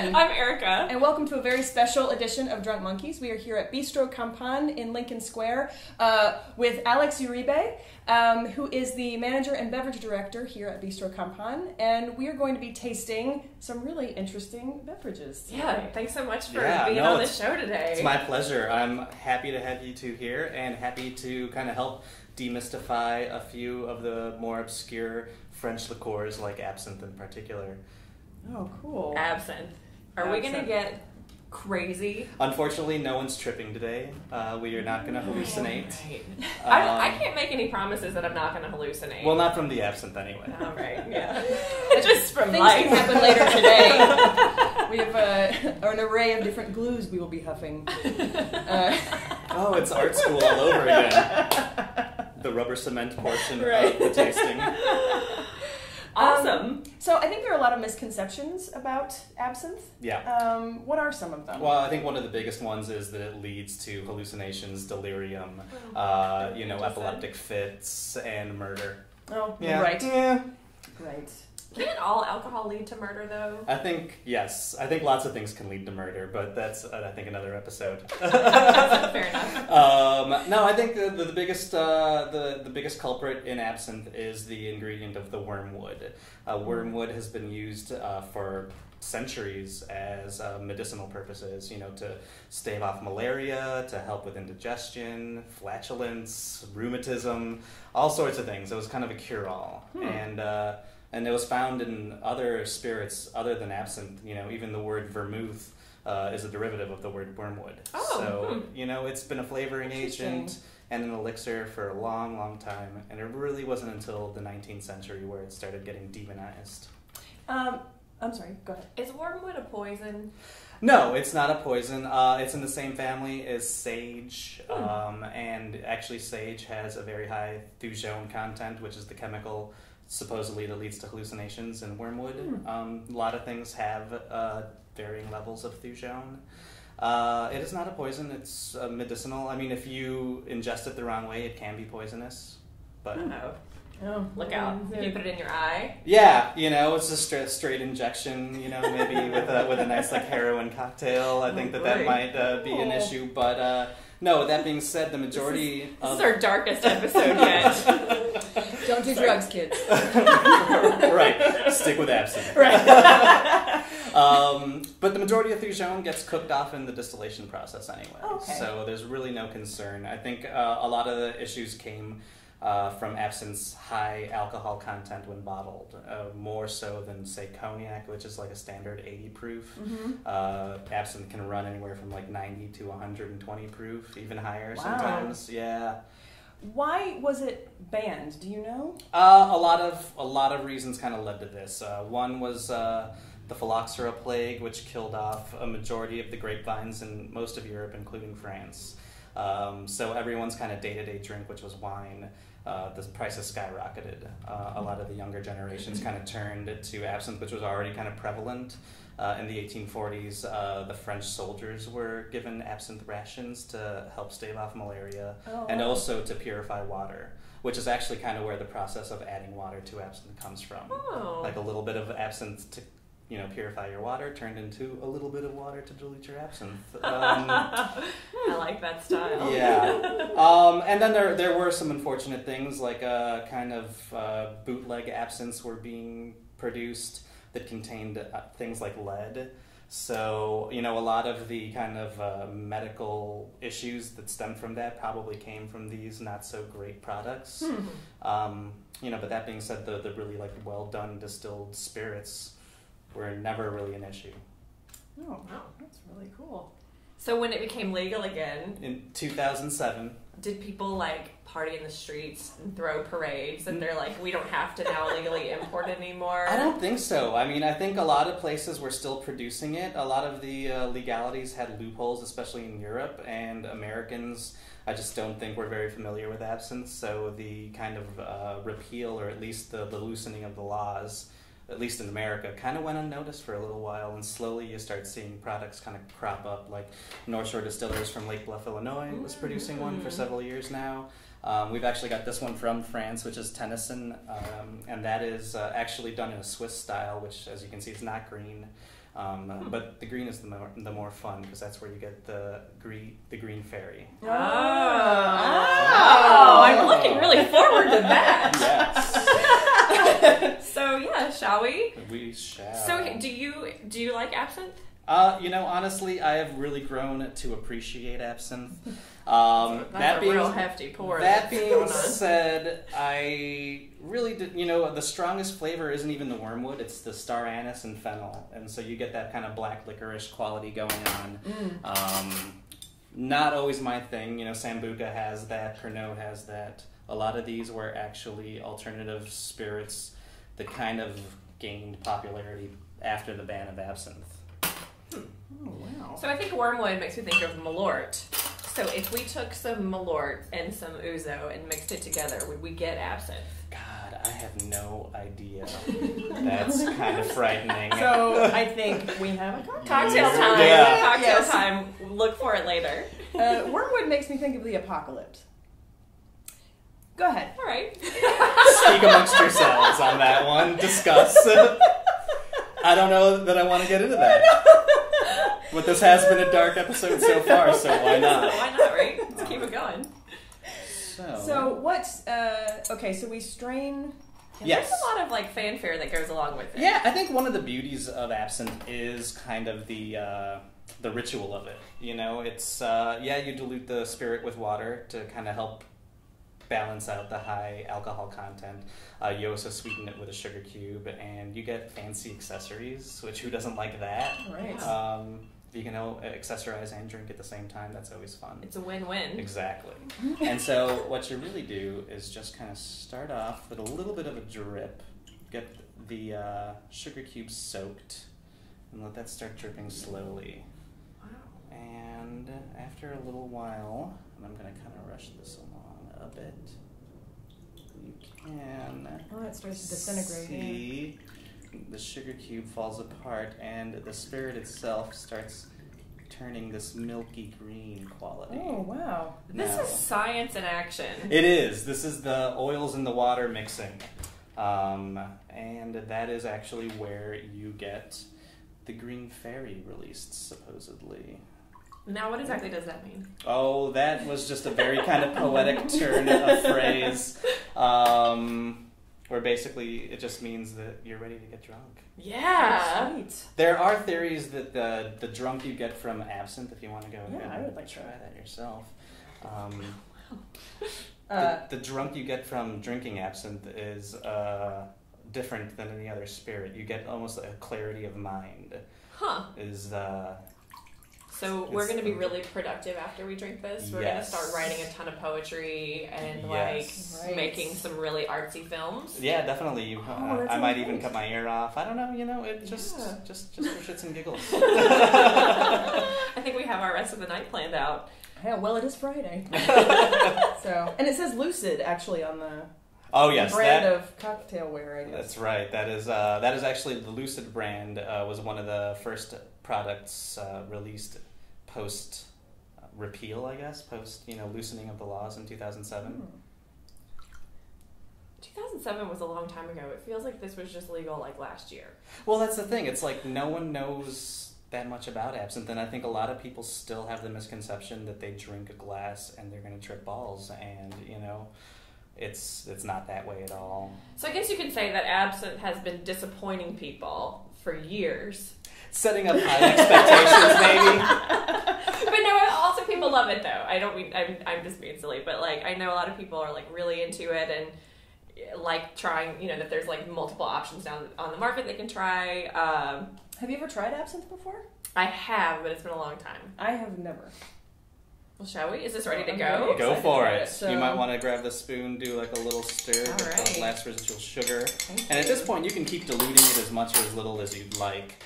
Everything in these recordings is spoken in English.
Sirène. I'm Erica. And welcome to a very special edition of Drunk Monkeys. We are here at Bistro Campan in Lincoln Square with Alex Uribe, who is the manager and beverage director here at Bistro Campan. And we are going to be tasting some really interesting beverages today. Yeah, thanks so much for being on the show today. It's my pleasure. I'm happy to have you two here and happy to kind of help demystify a few of the more obscure French liqueurs like absinthe in particular. Oh, cool. Absinthe. Are we going to get crazy? Unfortunately, no one's tripping today. We are not going to hallucinate. Right. I can't make any promises that I'm not going to hallucinate. Well, not from the absinthe anyway. All right, yeah. Just from Things life. can happen later today. We have an array of different glues we will be huffing. Oh, it's art school all over again. The rubber cement portion of the tasting. Awesome. So I think there are a lot of misconceptions about absinthe. Yeah. What are some of them? Well, I think one of the biggest ones is that it leads to hallucinations, delirium, epileptic fits, and murder. Oh, yeah. Right. Yeah. Right. Can't all alcohol lead to murder, though? I think, yes. I think lots of things can lead to murder, but that's, I think, another episode. Fair enough. No, I think the biggest culprit in absinthe is the ingredient of the wormwood. Wormwood has been used for centuries as medicinal purposes, to stave off malaria, to help with indigestion, flatulence, rheumatism, all sorts of things. It was kind of a cure-all. And it was found in other spirits other than absinthe. Even the word vermouth is a derivative of the word wormwood. Oh, So, it's been a flavoring agent and an elixir for a long, long time. And it really wasn't until the 19th century where it started getting demonized. I'm sorry, go ahead. Is wormwood a poison? No, it's not a poison. It's in the same family as sage. And actually sage has a very high thujone content, which is the chemical supposedly that leads to hallucinations in wormwood. A lot of things have varying levels of thujone. It is not a poison, it's medicinal. I mean, if you ingest it the wrong way, it can be poisonous. But Look out. If you put it in your eye. yeah, it's a straight injection, maybe with a nice like heroin cocktail. I think that might be an issue. But no, that being said, the majority This is our darkest episode yet. Don't do drugs, kids. Right. Stick with absinthe. Right. But the majority of thujone gets cooked off in the distillation process anyway. Okay. So there's really no concern. I think a lot of the issues came from absinthe's high alcohol content when bottled, more so than, say, cognac, which is like a standard 80 proof. Absinthe can run anywhere from like 90 to 120 proof, even higher sometimes. Yeah. Why was it banned? Do you know? A lot of reasons kind of led to this. One was the phylloxera plague, which killed off a majority of the grapevines in most of Europe, including France. So everyone's kind of day-to-day drink, which was wine, the prices skyrocketed. A lot of the younger generations kind of turned to absinthe, which was already kind of prevalent. In the 1840s, the French soldiers were given absinthe rations to help stave off malaria and also to purify water, which is actually kind of where the process of adding water to absinthe comes from. Like a little bit of absinthe to purify your water turned into a little bit of water to dilute your absinthe. I like that style. Yeah. And then there were some unfortunate things, like kind of bootleg absinthes were being produced that contained things like lead. So, a lot of the kind of medical issues that stemmed from that probably came from these not so great products. But that being said, the really like well done distilled spirits were never really an issue. Oh, wow, that's really cool. So when it became legal again, in 2007, did people like party in the streets and throw parades and they're like, we don't have to now legally import it anymore? I don't think so. I mean, I think a lot of places were still producing it. A lot of the legalities had loopholes, especially in Europe, and Americans, I just don't think we're very familiar with absinthe. So the kind of repeal, or at least the loosening of the laws, at least in America, kind of went unnoticed for a little while, and slowly you start seeing products kind of crop up, like North Shore Distillers from Lake Bluff, Illinois was producing one for several years now. We've actually got this one from France, which is Tennyson, and that is actually done in a Swiss style, which, as you can see, is not green. But the green is the more fun because that's where you get the green fairy. Oh, I'm looking really forward to that. Yes. So yeah, shall we? We shall. So do you like absinthe? Honestly, I have really grown to appreciate absinthe. That's a real hefty pour. That being said, I really did. The strongest flavor isn't even the wormwood; it's the star anise and fennel, and so you get that kind of black licorice quality going on. Not always my thing. Sambuca has that, Pernod has that. A lot of these were actually alternative spirits that kind of gained popularity after the ban of absinthe. Oh, wow. So I think wormwood makes me think of Malort. So if we took some Malort and some Ouzo and mixed it together, would we get absinthe? God, I have no idea. That's kind of frightening. So I think we have a Cocktail time. Yeah. Cocktail time. Look for it later. Wormwood makes me think of the apocalypse. Go ahead. All right. Speak amongst yourselves on that one. Discuss. I don't know that I want to get into that. But this has been a dark episode so far, so why not? Why not, right? Let's keep it going. So what's okay? So we strain. Yes. There's a lot of fanfare that goes along with it. Yeah, I think one of the beauties of absinthe is kind of the ritual of it. It's you dilute the spirit with water to kind of help balance out the high alcohol content. You also sweeten it with a sugar cube, and you get fancy accessories, which who doesn't like that? Right. You can accessorize and drink at the same time. That's always fun. It's a win-win. Exactly. And so what you really do is just kind of start off with a little bit of a drip, get the sugar cube soaked, and let that start dripping slowly. Wow. And after a little while, and I'm going to kind of rush this along a bit, you can It starts to disintegrate. see the sugar cube falls apart, and the spirit itself starts turning this milky green quality. Oh, wow. This is science in action. It is. This is the oils in the water mixing. And that is actually where you get the green fairy released, supposedly. Now, what exactly does that mean? Oh, that was just a very kind of poetic turn of phrase. Where basically it just means that you're ready to get drunk. Yeah. Sweet. There are theories that the drunk you get from absinthe, if you want to go ahead I would and like to try that yourself. The drunk you get from drinking absinthe is different than any other spirit. You get almost a clarity of mind. Huh. So we're going to be really productive after we drink this. We're going to start writing a ton of poetry and making some really artsy films. Yeah, definitely. I might even cut my ear off. I don't know. It just for shits and giggles. I think we have our rest of the night planned out. Yeah, well, it is Friday. And it says Lucid actually on the brand of cocktailware. I guess that's right. That is actually the Lucid brand. Was one of the first products released post repeal, I guess, post loosening of the laws in 2007. 2007 was a long time ago. It feels like this was just legal last year. Well, that's the thing. It's like no one knows that much about absinthe, and I think a lot of people still have the misconception that they drink a glass and they're going to trip balls, and it's not that way at all. So I guess you could say that absinthe has been disappointing people for years. Setting up high expectations, maybe. But no, also people love it though. I don't mean I'm just being silly, but I know a lot of people are really into it and trying. That there's multiple options down on the market they can try. Have you ever tried absinthe before? I have, but it's been a long time. I have never. Well, shall we? Is this ready to go? Go for it. So, you might want to grab the spoon, do a little stir with the last residual sugar. And at this point, you can keep diluting it as much or as little as you'd like,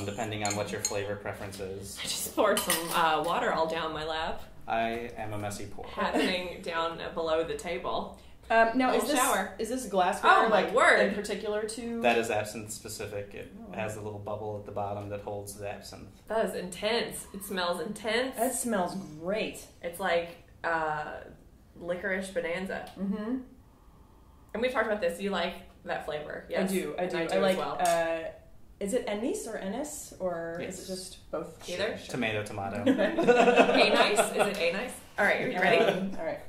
depending on what your flavor preference is. I just poured some water all down my lap. I am a messy pour. Happening down below the table. Now, shower. Is this glassware word. in particular to... That is absinthe specific. It has a little bubble at the bottom that holds the absinthe. That is intense. It smells intense. That smells great. It's like licorice bonanza. Mm-hmm. And we've talked about this. You like that flavor? Yes, I do. I do I like. as well. is it anise or anise, or Yes. is it just both? Either. Sure. Tomato. Anise? Is it anise? All right, are you ready? All right.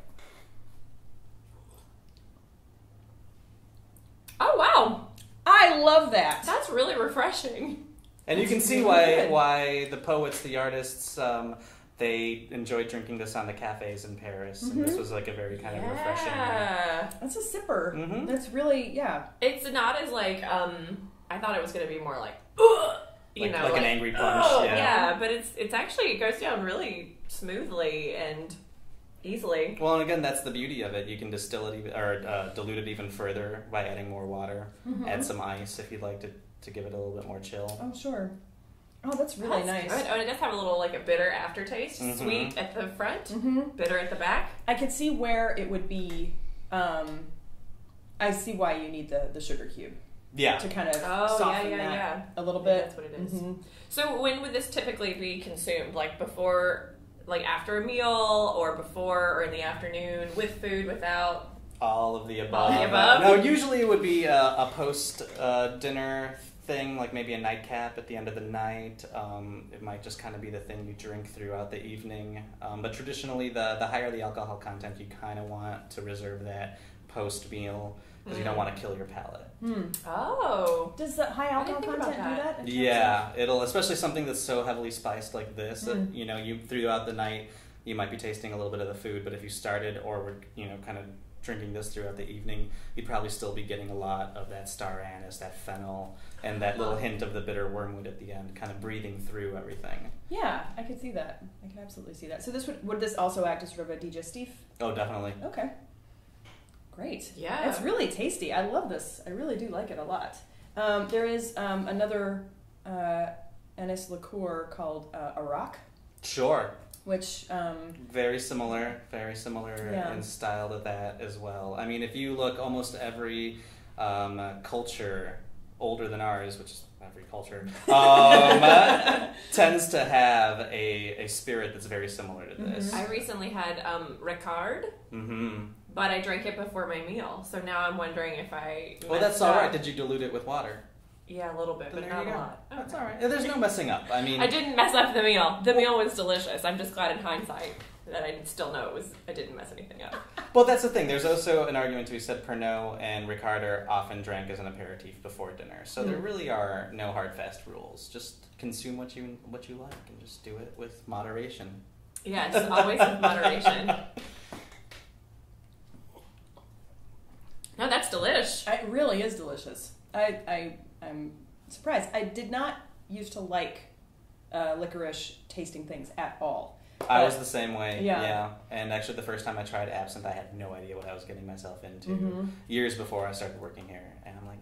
Oh, wow. I love that. That's really refreshing. And you can see why the poets, the artists, they enjoyed drinking this on the cafes in Paris. And this was like a very kind of refreshing. Yeah. That's a sipper. Mhm. That's really, yeah. It's not as like, I thought it was going to be more like, ugh, you know. Like an angry punch. Oh, Yeah. but it's actually, it goes down really smoothly and easily. Well, and again, that's the beauty of it. You can distill it or dilute it even further by adding more water. Add some ice if you'd like to give it a little bit more chill. Oh, sure. Oh, that's really nice. Good. Oh, and it does have a little, like, a bitter aftertaste. Sweet at the front, bitter at the back. I could see where it would be, I see why you need the sugar cube. Yeah. To kind of Oh, soften yeah, that yeah. a little Maybe bit. that's what it is. So when would this typically be consumed? Like before, like after a meal, or before, or in the afternoon, with food, without? All of the above. All the above? No, usually it would be a post dinner thing, like maybe a nightcap at the end of the night. It might just kind of be the thing you drink throughout the evening. But traditionally, the higher the alcohol content, you kind of want to reserve that post meal because you don't want to kill your palate. Oh. Does the high alcohol think about content do that? in terms Yeah, it'll, especially something that's so heavily spiced like this. That, you know, you throughout the night, you might be tasting a little bit of the food, but if you started or were, you know, kind of drinking this throughout the evening, you'd probably still be getting a lot of that star anise, that fennel, and that little hint of the bitter wormwood at the end, kind of breathing through everything. Yeah, I could see that. I can absolutely see that. So this would this also act as sort of a digestif? Oh, definitely. Okay. Great. Yeah. It's really tasty. I love this. I really do like it a lot. There is another anise liqueur called Arak, Sure. which Very similar in style to that as well. I mean, if you look, almost every culture older than ours, which is every culture, tends to have a spirit that's very similar to this. I recently had Ricard, but I drank it before my meal. So now I'm wondering if I Well, that's messed all up. right. Did you dilute it with water? Yeah, a little bit, Then but there not you a go. lot. That's all right. There's no messing up. I mean, I didn't mess up the meal. The meal was delicious. I'm just glad in hindsight that I still know I didn't mess anything up. well, that's the thing. There's also an argument to be said. Pernod and Ricard are often drank as an aperitif before dinner, so there really are no hard fast rules. Just consume what you like, and just do it with moderation. Yeah, it's always with moderation. No, that's delish. it really is delicious. I'm surprised. I did not used to like licorice tasting things at all. I was the same way. Yeah. And actually, the first time I tried absinthe, I had no idea what I was getting myself into. Years before I started working here, and I'm like,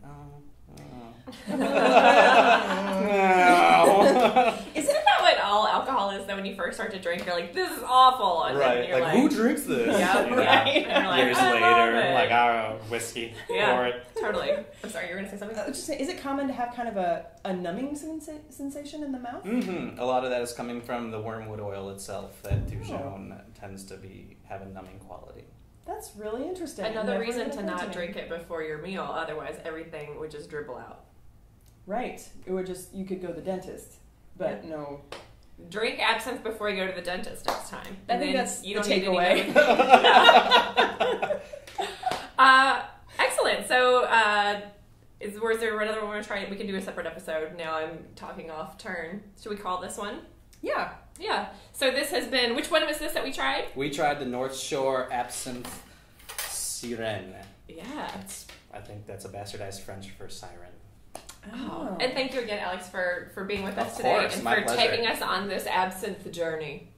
Isn't that what all alcohol is, though? When you first start to drink, you're like, this is awful. And then right? you're Like, who drinks this? Yeah, You know? right. And you're like, Years I later, love it. like, oh, whiskey. Yeah. Pour it. Totally. I'm sorry, you were going to say something? Just say, is it common to have kind of a numbing sensation in the mouth? A lot of that is coming from the wormwood oil itself. That Dijon tends to have a numbing quality. That's really interesting. Another Never reason even to occurred not me. drink it before your meal, otherwise everything would just dribble out. Right. It would just, you could go to the dentist, but no. Drink absinthe before you go to the dentist next time. I And think then that's you the don't need takeaway. Excellent. So, is there another one we're going to try? We can do a separate episode. Now I'm talking off turn. Should we call this one? Yeah. Yeah. So this has been, which one was this that we tried? We tried the North Shore Absinthe Sirène. Yeah. I think that's a bastardized French for siren. Oh. And thank you again, Alex, for being with us Of today course, and my for pleasure. taking us on this absinthe journey.